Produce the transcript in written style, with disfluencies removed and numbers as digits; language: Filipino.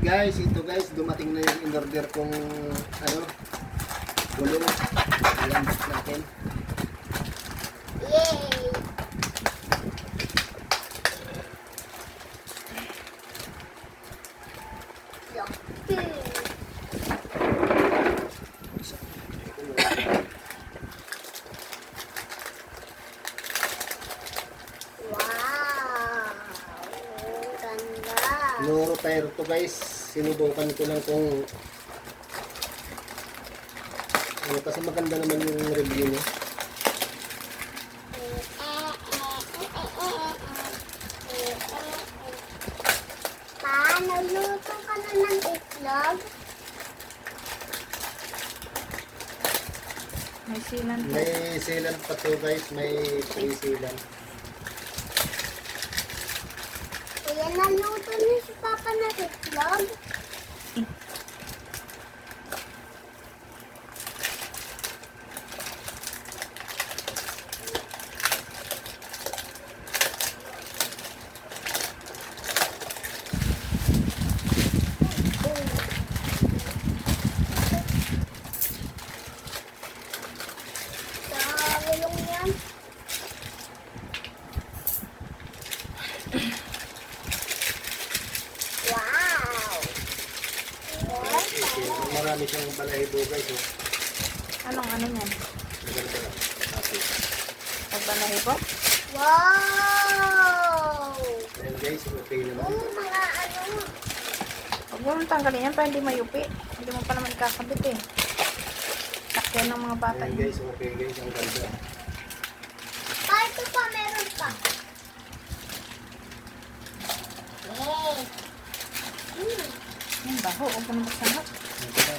Guys, ito guys, dumating na yung in-order kong ano, gulong. Ayan natin. Yay! Wow! Ang ganda! Nuro tire to guys. Sinubukan ko lang kung ano, kasi maganda naman yung review niya. Paano luto ka na ng itlog? May silan po. May sealant pa to guys, may free sealant. Kuya, naluto niyo si Papa ng itlog? Sa gulong yan. Wow! Marami siyang balahibo guys. Oh. Anong ano yan? Maganda lang. Tapos, Pagbanahe po? Wow! ayan guys, okay naman. Yung mga ano, Huwag mo nang tanggalin yan para hindi mayupi. Hindi mo pa naman ikakabit eh. Sakyan ng mga bata Ayan yun. guys, okay guys, ang ganda. ito pa, meron pa. Yay! Yan baho. Huwag mo nang magsangap. Ito na.